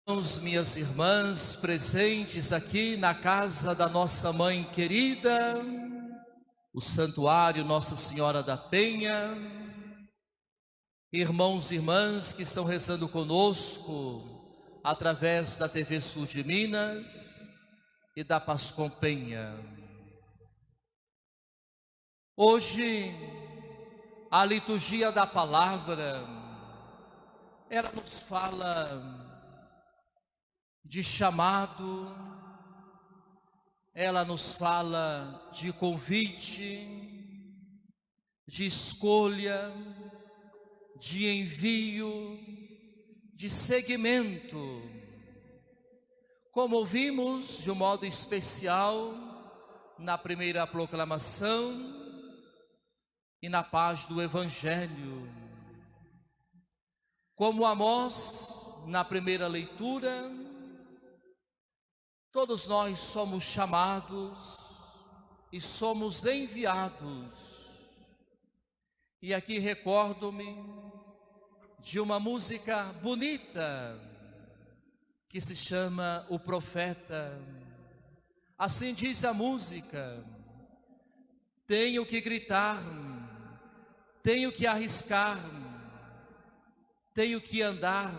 Irmãos, minhas irmãs, presentes aqui na casa da nossa mãe querida, o Santuário Nossa Senhora da Penha, irmãos e irmãs que estão rezando conosco através da TV Sul de Minas e da Pascom Penha. Hoje, a liturgia da palavra, ela nos fala de chamado, ela nos fala de convite, de escolha, de envio, de seguimento. Como ouvimos de um modo especial na primeira proclamação e na paz do Evangelho. Como Amós, na primeira leitura, todos nós somos chamados e somos enviados. E aqui recordo-me de uma música bonita que se chama O Profeta. Assim diz a música: tenho que gritar, tenho que arriscar, tenho que andar,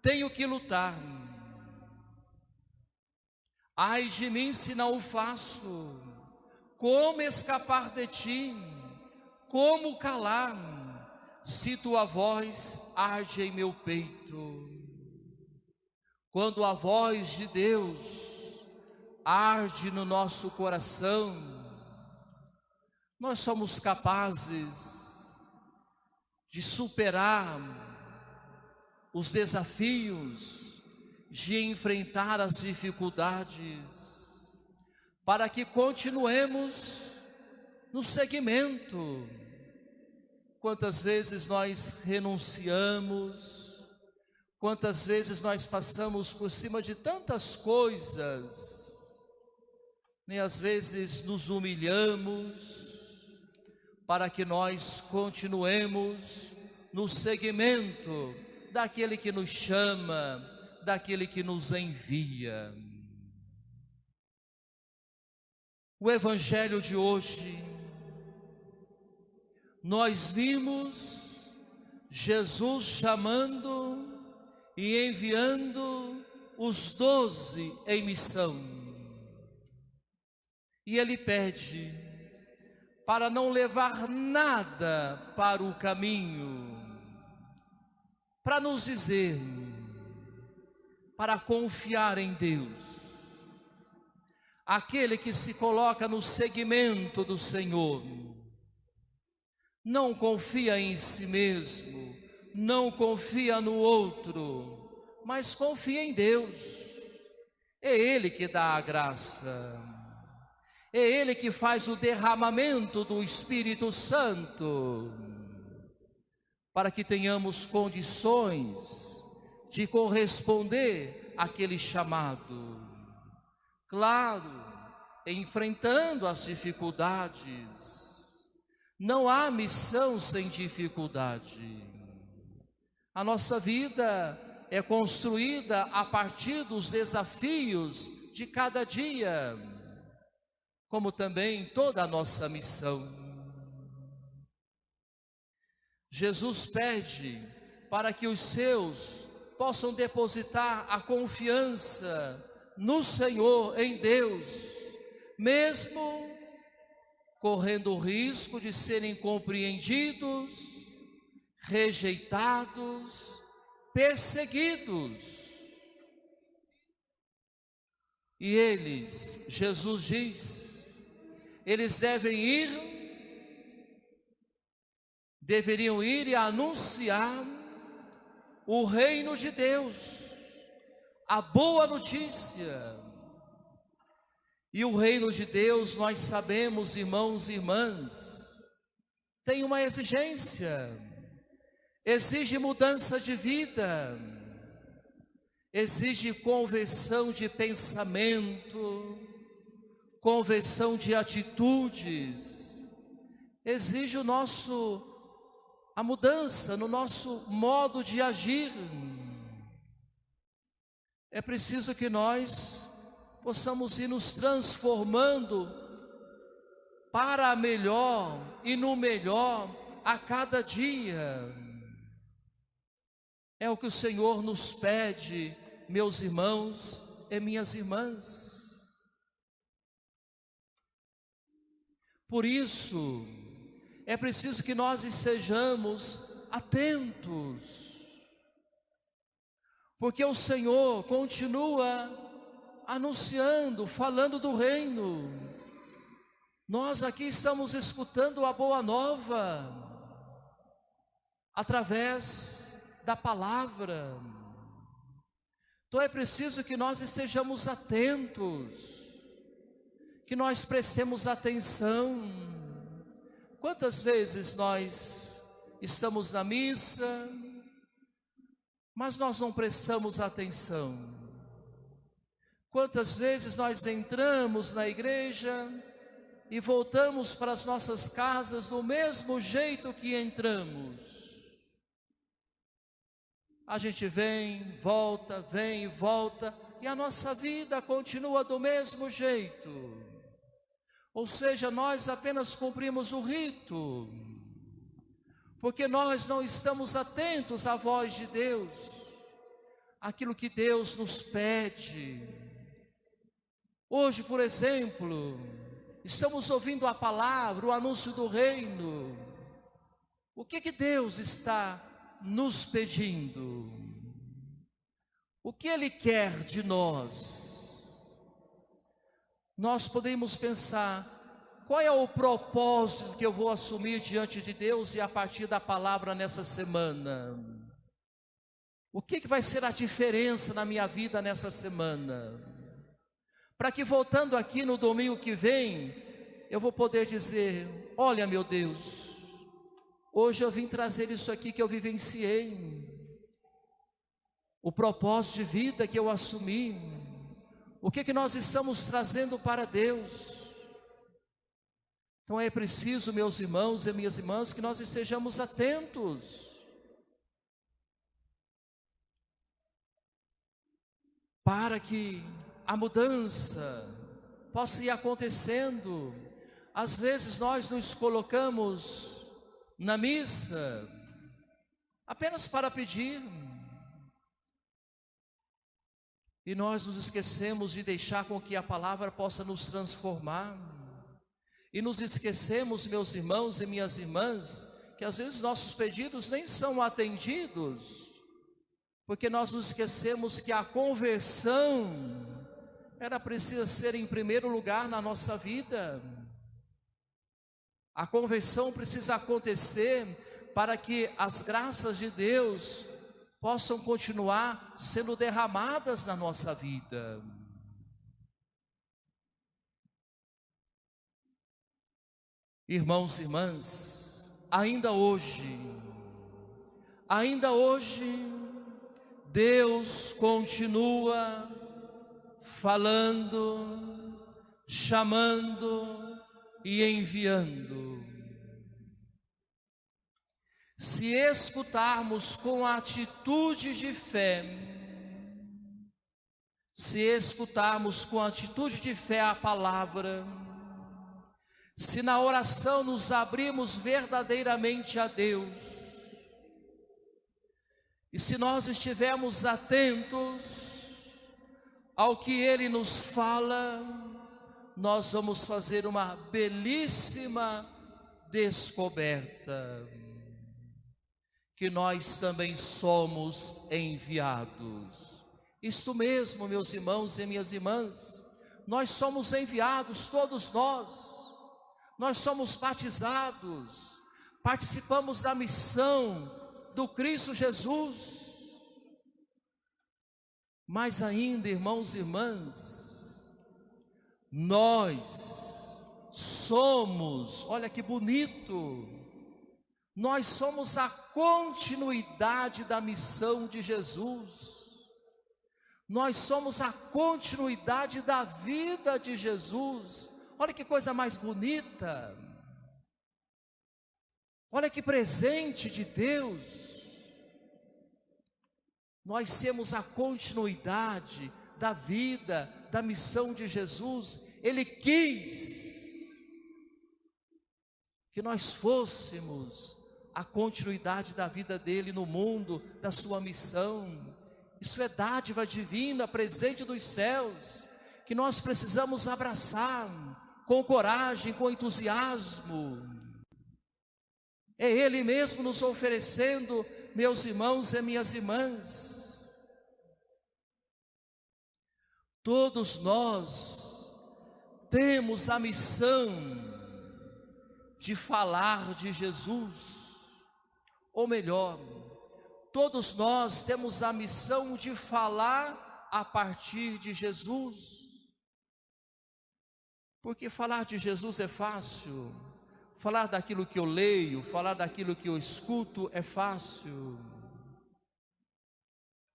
tenho que lutar. Ai de mim se não o faço, como escapar de ti, como calar, se tua voz arde em meu peito. Quando a voz de Deus arde no nosso coração, nós somos capazes de superar os desafios, de enfrentar as dificuldades, para que continuemos no seguimento. Quantas vezes nós renunciamos, quantas vezes nós passamos por cima de tantas coisas, nem às vezes nos humilhamos, para que nós continuemos no seguimento daquele que nos chama, daquele que nos envia. O Evangelho de hoje, nós vimos Jesus chamando e enviando os 12 em missão. E Ele pede para não levar nada para o caminho, para nos dizer, para confiar em Deus. Aquele que se coloca no seguimento do Senhor não confia em si mesmo, não confia no outro, mas confia em Deus. É Ele que dá a graça, é Ele que faz o derramamento do Espírito Santo, para que tenhamos condições de corresponder àquele chamado. Claro, enfrentando as dificuldades. Não há missão sem dificuldade. A nossa vida é construída a partir dos desafios de cada dia, como também toda a nossa missão. Jesus pede para que os seus possam depositar a confiança no Senhor, em Deus, mesmo correndo o risco de serem compreendidos, rejeitados, perseguidos. E eles, Jesus diz, eles deveriam ir e anunciar o reino de Deus, a boa notícia. E o reino de Deus, nós sabemos, irmãos e irmãs, tem uma exigência, exige mudança de vida, exige conversão de pensamento, conversão de atitudes, exige a mudança no nosso modo de agir. É preciso que nós possamos ir nos transformando para a melhor e no melhor a cada dia. É o que o Senhor nos pede, meus irmãos e minhas irmãs. Por isso, é preciso que nós estejamos atentos, porque o Senhor continua anunciando, falando do reino. Nós aqui estamos escutando a boa nova, através da palavra. Então é preciso que nós estejamos atentos, que nós prestemos atenção. Quantas vezes nós estamos na missa, mas nós não prestamos atenção? Quantas vezes nós entramos na igreja e voltamos para as nossas casas do mesmo jeito que entramos? A gente vem e volta, e a nossa vida continua do mesmo jeito. Ou seja, nós apenas cumprimos o rito, porque nós não estamos atentos à voz de Deus, aquilo que Deus nos pede. Hoje, por exemplo, estamos ouvindo a palavra, o anúncio do reino. O que Deus está nos pedindo? O que Ele quer de nós? Nós podemos pensar, qual é o propósito que eu vou assumir diante de Deus e a partir da palavra nessa semana? O que vai ser a diferença na minha vida nessa semana? Para que voltando aqui no domingo que vem, eu vou poder dizer, olha meu Deus, hoje eu vim trazer isso aqui que eu vivenciei, o propósito de vida que eu assumi. O que nós estamos trazendo para Deus? Então é preciso, meus irmãos e minhas irmãs, que nós estejamos atentos, para que a mudança possa ir acontecendo. Às vezes nós nos colocamos na missa apenas para pedir, e nós nos esquecemos de deixar com que a palavra possa nos transformar. E nos esquecemos, meus irmãos e minhas irmãs, que às vezes nossos pedidos nem são atendidos, porque nós nos esquecemos que a conversão, ela precisa ser em primeiro lugar na nossa vida. A conversão precisa acontecer para que as graças de Deus possam continuar sendo derramadas na nossa vida. Irmãos e irmãs, ainda hoje, Deus continua falando, chamando e enviando. Se escutarmos com atitude de fé, a palavra, se na oração nos abrirmos verdadeiramente a Deus, e se nós estivermos atentos ao que Ele nos fala, nós vamos fazer uma belíssima descoberta, que nós também somos enviados. Isto mesmo, meus irmãos e minhas irmãs, nós somos enviados, todos nós somos batizados, participamos da missão do Cristo Jesus. Mas ainda, irmãos e irmãs, nós somos, olha que bonito, nós somos a continuidade da missão de Jesus. Nós somos a continuidade da vida de Jesus. Olha que coisa mais bonita. Olha que presente de Deus. nós temos a continuidade da vida, da missão de Jesus. Ele quis que nós fôssemos a continuidade da vida dele no mundo, da sua missão. Isso é dádiva divina, presente dos céus, que nós precisamos abraçar com coragem, com entusiasmo. É Ele mesmo nos oferecendo, meus irmãos e minhas irmãs. Todos nós temos a missão de falar de Jesus, ou melhor, todos nós temos a missão de falar a partir de Jesus. Porque falar de Jesus é fácil, falar daquilo que eu leio, falar daquilo que eu escuto é fácil,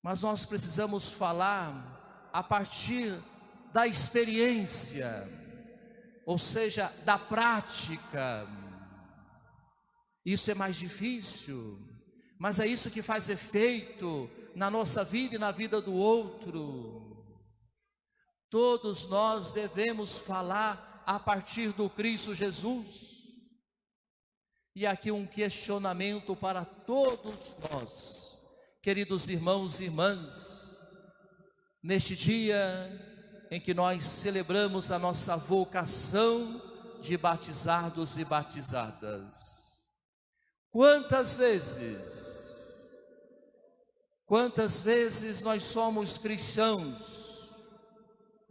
mas nós precisamos falar a partir da experiência, ou seja, da prática. Isso é mais difícil, mas é isso que faz efeito na nossa vida e na vida do outro. Todos nós devemos falar a partir do Cristo Jesus. E aqui um questionamento para todos nós, queridos irmãos e irmãs, neste dia em que nós celebramos a nossa vocação de batizados e batizadas. Quantas vezes nós somos cristãos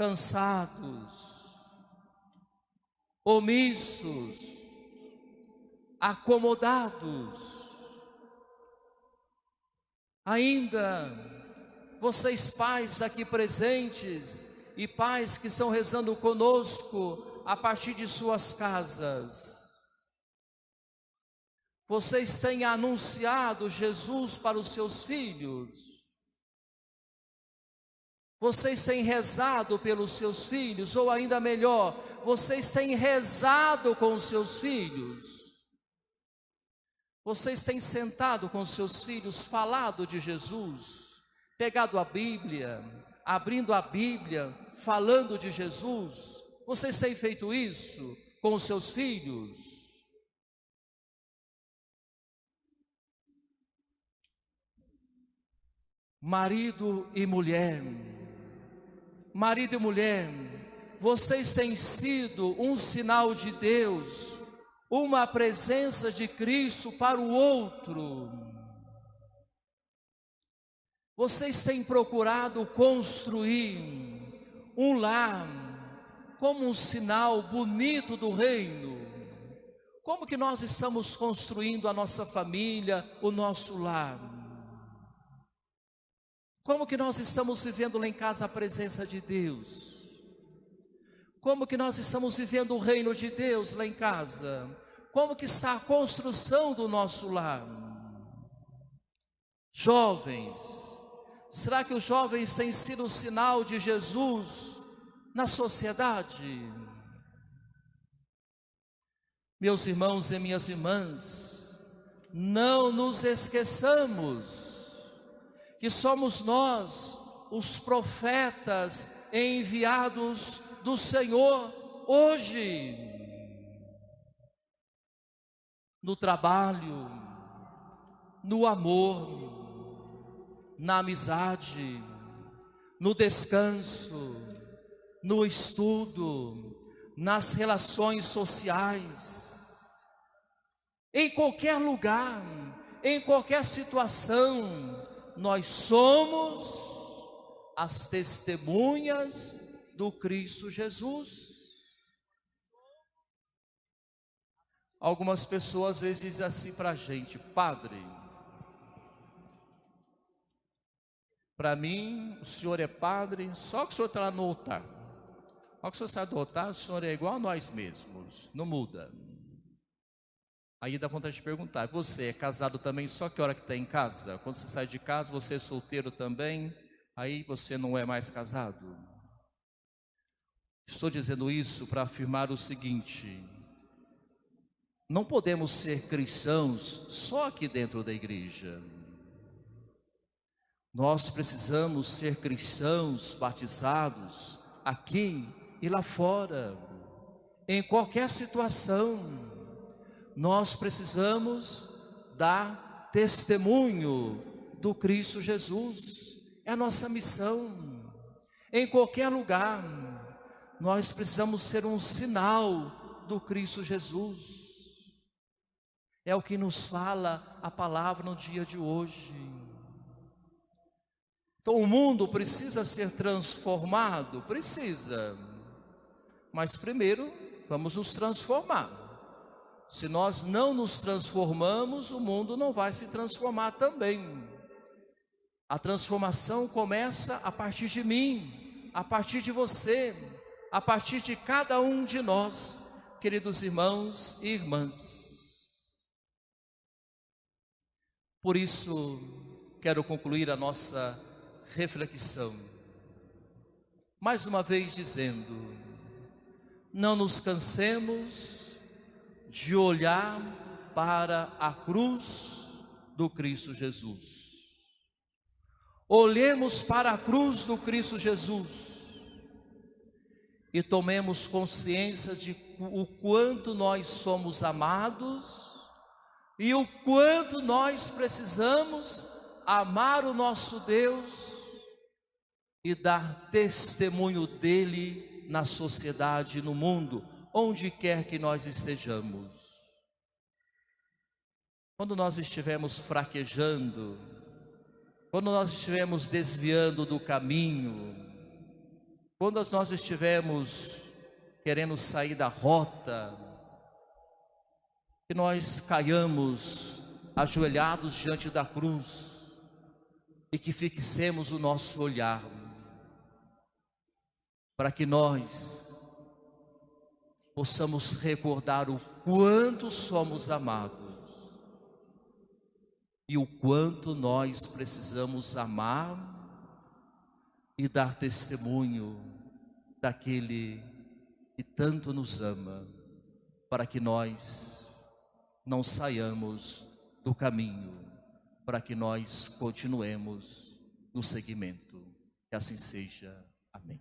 cansados, omissos, acomodados. Ainda vocês pais aqui presentes e pais que estão rezando conosco a partir de suas casas, vocês têm anunciado Jesus para os seus filhos? Vocês têm rezado pelos seus filhos? Ou ainda melhor, vocês têm rezado com os seus filhos? Vocês têm sentado com os seus filhos, falado de Jesus, pegado a Bíblia, abrindo a Bíblia, falando de Jesus? Vocês têm feito isso com os seus filhos? Marido e mulher, vocês têm sido um sinal de Deus, uma presença de Cristo para o outro. Vocês têm procurado construir um lar como um sinal bonito do reino. Como que nós estamos construindo a nossa família, o nosso lar? Como que nós estamos vivendo lá em casa a presença de Deus? Como que nós estamos vivendo o reino de Deus lá em casa? Como que está a construção do nosso lar? Jovens, será que os jovens têm sido um sinal de Jesus na sociedade? Meus irmãos e minhas irmãs, não nos esqueçamos que somos nós, os profetas enviados do Senhor hoje, no trabalho, no amor, na amizade, no descanso, no estudo, nas relações sociais, em qualquer lugar, em qualquer situação. Nós somos as testemunhas do Cristo Jesus. Algumas pessoas às vezes dizem assim para a gente: padre, para mim o senhor é padre só que o senhor está lá no altar. Ao que o senhor sai do altar, o senhor é igual a nós mesmos, não muda. Aí dá vontade de perguntar: você é casado também só que hora que está em casa? Quando você sai de casa, você é solteiro também? Aí você não é mais casado? Estou dizendo isso para afirmar o seguinte: não podemos ser cristãos só aqui dentro da igreja. Nós precisamos ser cristãos batizados aqui e lá fora, em qualquer situação. Nós precisamos dar testemunho do Cristo Jesus. É a nossa missão. Em qualquer lugar, nós precisamos ser um sinal do Cristo Jesus. É o que nos fala a palavra no dia de hoje. Então o mundo precisa ser transformado? Precisa. Mas primeiro, vamos nos transformar. Se nós não nos transformamos, o mundo não vai se transformar também. A transformação começa a partir de mim, a partir de você, a partir de cada um de nós, queridos irmãos e irmãs. Por isso, quero concluir a nossa reflexão, mais uma vez dizendo: não nos cansemos de olhar para a cruz do Cristo Jesus. Olhemos para a cruz do Cristo Jesus e tomemos consciência de o quanto nós somos amados e o quanto nós precisamos amar o nosso Deus e dar testemunho dele na sociedade, no mundo, onde quer que nós estejamos. Quando nós estivermos fraquejando, quando nós estivermos desviando do caminho, quando nós estivermos querendo sair da rota, que nós caiamos ajoelhados diante da cruz e que fixemos o nosso olhar, para que nós possamos recordar o quanto somos amados e o quanto nós precisamos amar e dar testemunho daquele que tanto nos ama, para que nós não saiamos do caminho, para que nós continuemos no seguimento. Que assim seja. Amém.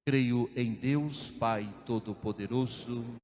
Creio em Deus Pai Todo-Poderoso,